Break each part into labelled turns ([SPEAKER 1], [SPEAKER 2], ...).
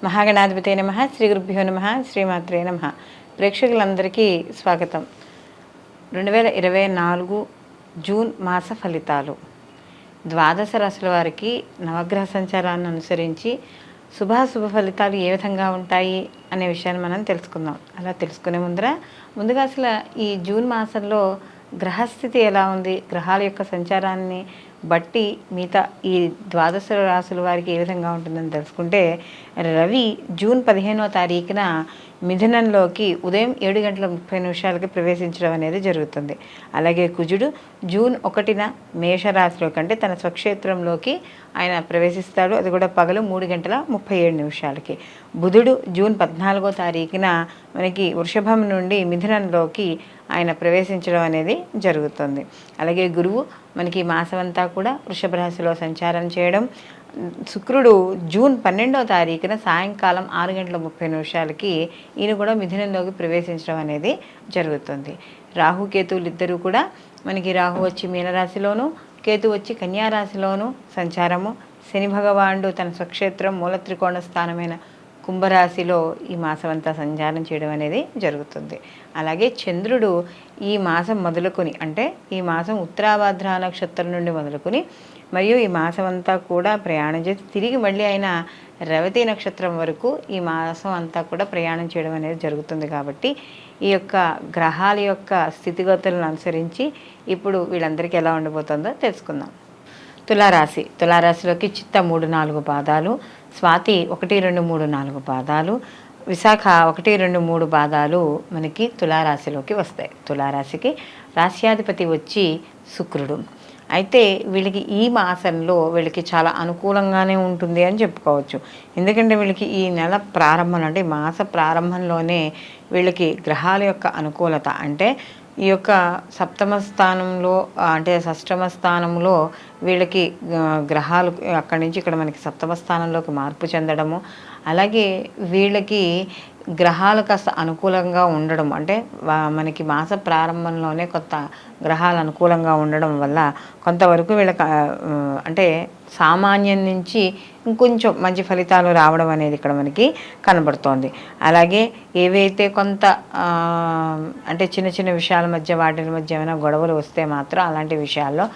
[SPEAKER 1] మహాగణాధిపతే నమః. శ్రీ గురుభ్యో నమః. శ్రీమాత్రే నమః. ప్రేక్షకులందరికీ స్వాగతం. 2024 జూన్ మాస ఫలితాలు. ద్వాదశ రాశుల వారికి నవగ్రహ సంచారాన్ని అనుసరించి శుభాశుభ ఫలితాలు ఏ విధంగా ఉంటాయి అనే విషయాన్ని మనం తెలుసుకుందాం. అలా తెలుసుకునే ముందుగా అసలు ఈ జూన్ మాసంలో గ్రహస్థితి ఎలా ఉంది, గ్రహాల యొక్క సంచారాన్ని బట్టి మిగతా ఈ ద్వాదశ రాశుల వారికి ఏ విధంగా ఉంటుందని తెలుసుకుంటే, రవి జూన్ 15వ తారీఖున మిథునంలోకి ఉదయం 7:30 ప్రవేశించడం అనేది జరుగుతుంది. అలాగే కుజుడు జూన్ 1న మేషరాశిలోకి అంటే తన స్వక్షేత్రంలోకి ఆయన ప్రవేశిస్తాడు. అది కూడా పగలు 3:37. బుధుడు జూన్ 14వ తారీఖున మనకి వృషభం నుండి మిథునంలోకి ఆయన ప్రవేశించడం అనేది జరుగుతుంది. అలాగే గురువు మనకి మాసం అంతా కూడా వృషభ రాశిలో సంచారం చేయడం. శుక్రుడు జూన్ 12వ తారీఖున సాయంకాలం 6:30 ఈయన కూడా మిథునంలోకి ప్రవేశించడం అనేది జరుగుతుంది. రాహుకేతువులు ఇద్దరు కూడా మనకి రాహు వచ్చి మీనరాశిలోను, కేతు వచ్చి కన్యారాశిలోను సంచారము. శని భగవానుడు తన స్వక్షేత్రం మూల త్రికోణ స్థానమైన కుంభరాశిలో ఈ మాసం అంతా సంచారం చేయడం అనేది జరుగుతుంది. అలాగే చంద్రుడు ఈ మాసం మొదలుకొని అంటే ఈ మాసం ఉత్తరాభాద్ర నక్షత్రం నుండి మొదలుకొని మరియు ఈ మాసం అంతా కూడా ప్రయాణం చేసి తిరిగి మళ్ళీ ఆయన రేవతి నక్షత్రం వరకు ఈ మాసం అంతా కూడా ప్రయాణం చేయడం అనేది జరుగుతుంది. కాబట్టి ఈ యొక్క గ్రహాల యొక్క స్థితిగతులను అనుసరించి ఇప్పుడు వీళ్ళందరికీ ఎలా ఉండబోతుందో తెలుసుకుందాం. తులారాశిలోకి చిత్త 3-4 పాదాలు, స్వాతి 1-2-3-4 పాదాలు, విశాఖ 1-2-3 పాదాలు మనకి తులారాశిలోకి వస్తాయి. తులారాశికి రాశ్యాధిపతి వచ్చి శుక్రుడు. అయితే వీళ్ళకి ఈ మాసంలో వీళ్ళకి చాలా అనుకూలంగానే ఉంటుంది అని చెప్పుకోవచ్చు. ఎందుకంటే వీళ్ళకి ఈ నెల ప్రారంభంలో అంటే మాస ప్రారంభంలోనే వీళ్ళకి గ్రహాల యొక్క అనుకూలత అంటే ఈ యొక్క సప్తమ స్థానంలో అంటే షష్టమ స్థానంలో వీళ్ళకి గ్రహాలు అక్కడి నుంచి ఇక్కడ మనకి సప్తమ స్థానంలోకి మార్పు చెందడము, అలాగే వీళ్ళకి గ్రహాలు కాస్త అనుకూలంగా ఉండడం అంటే మనకి మాస ప్రారంభంలోనే కొత్త గ్రహాలు అనుకూలంగా ఉండడం వల్ల కొంతవరకు వీళ్ళకి అంటే సామాన్యం నుంచి ఇంకొంచెం మంచి ఫలితాలు రావడం అనేది ఇక్కడ మనకి కనబడుతోంది. అలాగే ఏవైతే కొంత అంటే చిన్న చిన్న విషయాల మధ్య వాటి మధ్య ఏమైనా గొడవలు వస్తే మాత్రం అలాంటి విషయాల్లో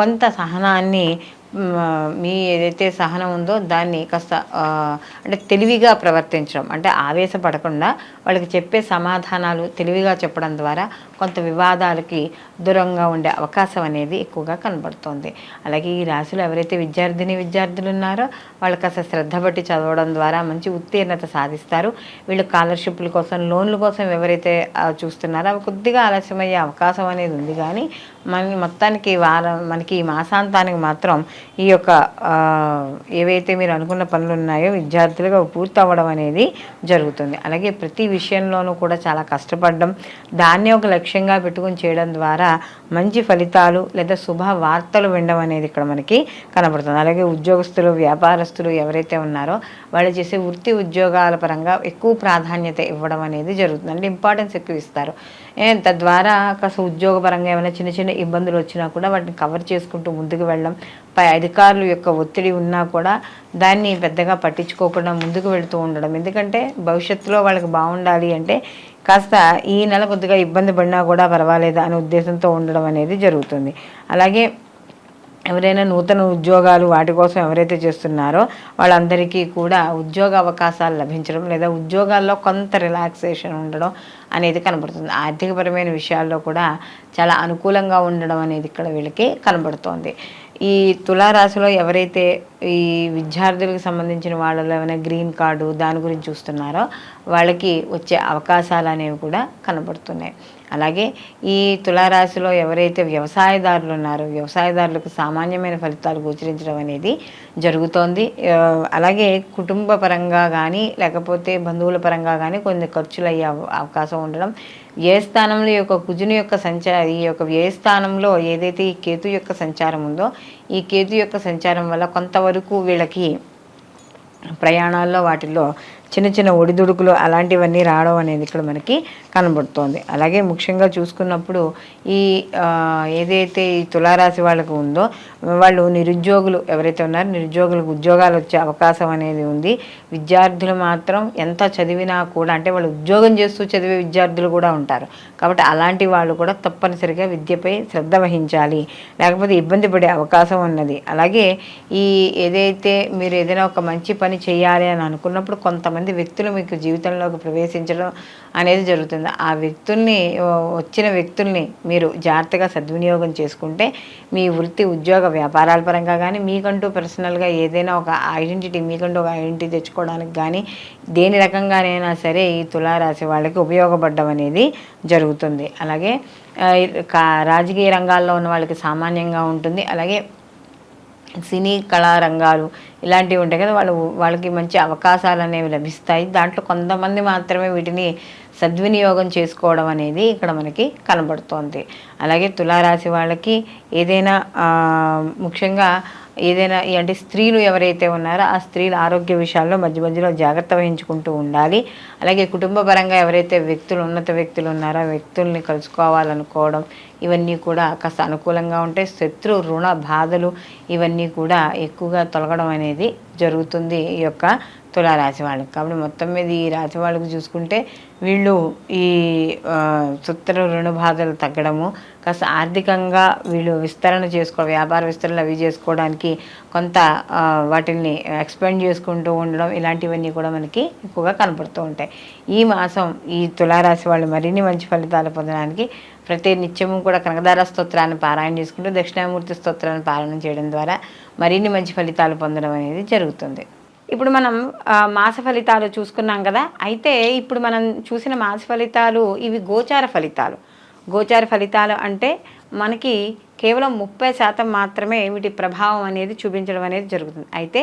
[SPEAKER 1] కొంత సహనాన్ని మీ ఏదైతే సహనం ఉందో దాన్ని కాస్త అంటే తెలివిగా ప్రవర్తించడం అంటే ఆవేశపడకుండా వాళ్ళకి చెప్పే సమాధానాలు తెలివిగా చెప్పడం ద్వారా కొంత వివాదాలకి దూరంగా ఉండే అవకాశం అనేది ఎక్కువగా కనబడుతుంది. అలాగే ఈ రాశిలో ఎవరైతే విద్యార్థులు ఉన్నారో వాళ్ళు కాస్త శ్రద్ధ బట్టి చదవడం ద్వారా మంచి ఉత్తీర్ణత సాధిస్తారు. వీళ్ళు స్కాలర్షిప్ల కోసం లోన్ల కోసం ఎవరైతే చూస్తున్నారో అవి కొద్దిగా ఆలస్యమయ్యే అవకాశం అనేది ఉంది. కానీ మొత్తానికి మనకి ఈ మాసాంతానికి మాత్రం ఈ యొక్క ఏవైతే మీరు అనుకున్న పనులు ఉన్నాయో విద్యార్థులుగా పూర్తి అవ్వడం అనేది జరుగుతుంది. అలాగే ప్రతి విషయంలోనూ కూడా చాలా కష్టపడడం, దాన్ని ఒక లక్ష్యంగా పెట్టుకుని చేయడం ద్వారా మంచి ఫలితాలు లేదా శుభ వార్తలు వినడం అనేది ఇక్కడ మనకి కనబడుతుంది. అలాగే ఉద్యోగస్తులు, వ్యాపారస్తులు ఎవరైతే ఉన్నారో వాళ్ళు చేసే వృత్తి ఉద్యోగాల పరంగా ఎక్కువ ప్రాధాన్యత ఇవ్వడం అనేది జరుగుతుంది. అంటే ఇంపార్టెన్స్ ఎక్కువ ఇస్తారు. తద్వారా కాస్త ఉద్యోగపరంగా ఏమైనా చిన్న చిన్న ఇబ్బందులు వచ్చినా కూడా వాటిని కవర్ చేసుకుంటూ ముందుకు వెళ్ళడం, పై అధికారుల యొక్క ఒత్తిడి ఉన్నా కూడా దాన్ని పెద్దగా పట్టించుకోకుండా ముందుకు వెళుతూ ఉండడం. ఎందుకంటే భవిష్యత్తులో వాళ్ళకి బాగుండాలి అంటే కాస్త ఈ నెల కొద్దిగా ఇబ్బంది పడినా కూడా పర్వాలేదు అనే ఉద్దేశంతో ఉండడం అనేది జరుగుతుంది. అలాగే ఎవరైనా నూతన ఉద్యోగాలు వాటి కోసం ఎవరైతే చేస్తున్నారో వాళ్ళందరికీ కూడా ఉద్యోగ అవకాశాలు లభించడం లేదా ఉద్యోగాల్లో కొంత రిలాక్సేషన్ ఉండడం అనేది కనబడుతుంది. ఆర్థికపరమైన విషయాల్లో కూడా చాలా అనుకూలంగా ఉండడం అనేది ఇక్కడ వీళ్ళకి కనబడుతోంది. ఈ తులారాశిలో ఎవరైతే ఈ విద్యార్థులకు సంబంధించిన వాళ్ళలో ఏమైనా గ్రీన్ కార్డు దాని గురించి చూస్తున్నారో వాళ్ళకి వచ్చే అవకాశాలు అనేవి కూడా కనబడుతున్నాయి. అలాగే ఈ తులారాశిలో ఎవరైతే వ్యవసాయదారులు ఉన్నారో వ్యవసాయదారులకు సామాన్యమైన ఫలితాలు గోచరించడం అనేది జరుగుతోంది. అలాగే కుటుంబ పరంగా కానీ లేకపోతే బంధువుల పరంగా కానీ కొన్ని ఖర్చులు అయ్యే అవకాశం ఉండడం. వ్యయస్థానంలో ఈ యొక్క కుజుని యొక్క ఈ యొక్క వ్యయస్థానంలో ఏదైతే ఈ కేతు యొక్క సంచారం ఉందో ఈ కేతు యొక్క సంచారం వల్ల కొంతవరకు వీళ్ళకి ప్రయాణాల్లో వాటిల్లో చిన్న చిన్న ఒడిదుడుకులు అలాంటివన్నీ రావడం అనేది ఇక్కడ మనకి కనబడుతోంది. అలాగే ముఖ్యంగా చూసుకున్నప్పుడు ఈ ఏదైతే ఈ తులారాశి వాళ్ళకు ఉందో వాళ్ళు నిరుద్యోగులు ఎవరైతే ఉన్నారో నిరుద్యోగులకు ఉద్యోగాలు వచ్చే అవకాశం అనేది ఉంది. విద్యార్థులు మాత్రం ఎంత చదివినా కూడా అంటే వాళ్ళు ఉద్యోగం చేస్తూ చదివే విద్యార్థులు కూడా ఉంటారు. కాబట్టి అలాంటి వాళ్ళు కూడా తప్పనిసరిగా విద్యపై శ్రద్ధ వహించాలి, లేకపోతే ఇబ్బంది పడే అవకాశం ఉన్నది. అలాగే ఈ ఏదైతే మీరు ఏదైనా ఒక మంచి పని చేయాలి అని అనుకున్నప్పుడు కొంతమంది వ్యక్తులు మీకు జీవితంలోకి ప్రవేశించడం అనేది జరుగుతుంది. ఆ వ్యక్తుల్ని వచ్చిన వ్యక్తుల్ని మీరు జాగ్రత్తగా సద్వినియోగం చేసుకుంటే మీ వృత్తి ఉద్యోగ వ్యాపారాల పరంగా కానీ మీకంటూ పర్సనల్గా ఏదైనా ఒక ఐడెంటిటీ మీకంటూ ఒక ఐడెంటిటీ తెచ్చుకోవడానికి కానీ దేని రకంగానైనా సరే ఈ తులారాశి వాళ్ళకి ఉపయోగపడడం అనేది జరుగుతుంది. అలాగే రాజకీయ రంగాల్లో ఉన్న వాళ్ళకి సామాన్యంగా ఉంటుంది. అలాగే సినీ కళారంగాలు ఇలాంటివి ఉంటాయి కదా, వాళ్ళకి మంచి అవకాశాలు అనేవి లభిస్తాయి. దాంట్లో కొంతమంది మాత్రమే వీటిని సద్వినియోగం చేసుకోవడం అనేది ఇక్కడ మనకి కనబడుతోంది. అలాగే తులారాశి వాళ్ళకి ఏదైనా ముఖ్యంగా ఏదైనా అంటే స్త్రీలు ఎవరైతే ఉన్నారో ఆ స్త్రీల ఆరోగ్య విషయాల్లో మధ్య మధ్యలో జాగ్రత్త వహించుకుంటూ ఉండాలి. అలాగే కుటుంబ పరంగా ఎవరైతే ఉన్నత వ్యక్తులు ఉన్నారో ఆ వ్యక్తుల్ని కలుసుకోవాలనుకోవడం ఇవన్నీ కూడా కాస్త అనుకూలంగా ఉంటాయి. శత్రు రుణ బాధలు ఇవన్నీ కూడా ఎక్కువగా తొలగడం అనేది జరుగుతుంది ఈ యొక్క తులారాశి వాళ్ళకి. కాబట్టి మొత్తం మీద ఈ రాశి వాళ్ళకి చూసుకుంటే వీళ్ళు ఈ శత్రు రుణ బాధలు తగ్గడము, కాస్త ఆర్థికంగా వీళ్ళు విస్తరణ వ్యాపార విస్తరణ అవి చేసుకోవడానికి కొంత వాటిని ఎక్స్పెండ్ చేసుకుంటూ ఉండడం ఇలాంటివన్నీ కూడా మనకి ఎక్కువగా కనపడుతూ ఉంటాయి. ఈ మాసం ఈ తులారాశి వాళ్ళు మరిన్ని మంచి ఫలితాలు పొందడానికి ప్రతి నిత్యము కూడా కనకదార స్తోత్రాన్ని పారాయణ చేసుకుంటూ దక్షిణామూర్తి స్తోత్రాన్ని పారాయణం చేయడం ద్వారా మరిన్ని మంచి ఫలితాలు పొందడం అనేది జరుగుతుంది. ఇప్పుడు మనం మాస ఫలితాలు చూసుకున్నాం కదా. అయితే ఇప్పుడు మనం చూసిన మాస ఫలితాలు ఇవి గోచార ఫలితాలు. గోచార ఫలితాలు అంటే మనకి కేవలం 30% మాత్రమే వీటి ప్రభావం అనేది చూపించడం అనేది జరుగుతుంది. అయితే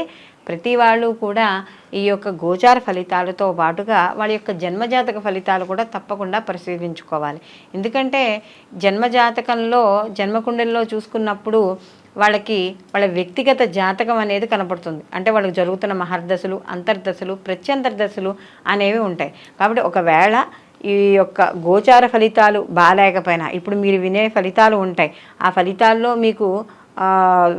[SPEAKER 1] ప్రతి వాళ్ళు కూడా ఈ యొక్క గోచార ఫలితాలతో పాటుగా వాళ్ళ యొక్క జన్మజాతక ఫలితాలు కూడా తప్పకుండా పరిశీలించుకోవాలి. ఎందుకంటే జన్మజాతకంలో జన్మకుండలిలో చూసుకున్నప్పుడు వాళ్ళ వ్యక్తిగత జాతకం అనేది కనపడుతుంది. అంటే వాళ్ళకి జరుగుతున్న మహర్దశలు, అంతర్దశలు, ప్రత్యంతర్దశలు అనేవి ఉంటాయి. కాబట్టి ఒకవేళ ఈ యొక్క గోచార ఫలితాలు బాగాలేకపోయినా ఇప్పుడు మీరు వినే ఫలితాలు ఉంటాయి. ఆ ఫలితాల్లో మీకు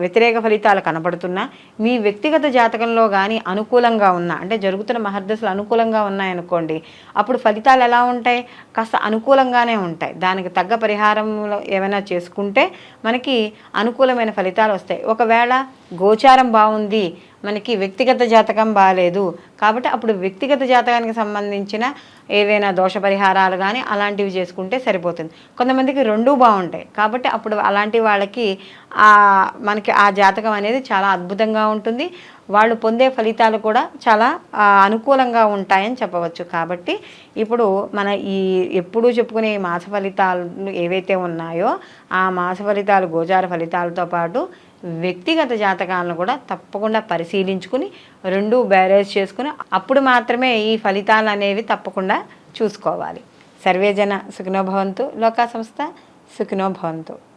[SPEAKER 1] వ్యతిరేక ఫలితాలు కనబడుతున్నా మీ వ్యక్తిగత జాతకంలో కానీ అనుకూలంగా ఉన్నా అంటే జరుగుతున్న మహర్దశలు అనుకూలంగా ఉన్నాయనుకోండి, అప్పుడు ఫలితాలు ఎలా ఉంటాయి? కాస్త అనుకూలంగానే ఉంటాయి. దానికి తగ్గ పరిహారంలో ఏమైనా చేసుకుంటే మనకి అనుకూలమైన ఫలితాలు వస్తాయి. ఒకవేళ గోచారం బాగుంది, మనకి వ్యక్తిగత జాతకం బాగాలేదు కాబట్టి అప్పుడు వ్యక్తిగత జాతకానికి సంబంధించిన ఏవైనా దోష పరిహారాలు కానీ అలాంటివి చేసుకుంటే సరిపోతుంది. కొంతమందికి రెండూ బాగుంటాయి కాబట్టి అప్పుడు అలాంటి వాళ్ళకి మనకి ఆ జాతకం అనేది చాలా అద్భుతంగా ఉంటుంది. వాళ్ళు పొందే ఫలితాలు కూడా చాలా అనుకూలంగా ఉంటాయని చెప్పవచ్చు. కాబట్టి ఇప్పుడు మన ఈ ఎప్పుడూ చెప్పుకునే మాస ఫలితాలు ఏవైతే ఉన్నాయో ఆ మాస ఫలితాలు గోచార ఫలితాలతో పాటు వ్యక్తిగత జాతకాలను కూడా తప్పకుండా పరిశీలించుకుని రెండూ బ్యారేజ్ చేసుకుని అప్పుడు మాత్రమే ఈ ఫలితాలు అనేవి తప్పకుండా చూసుకోవాలి. సర్వేజన సుఖినో భవంతు, లోకా సంస్థ సుఖినో భవంతు.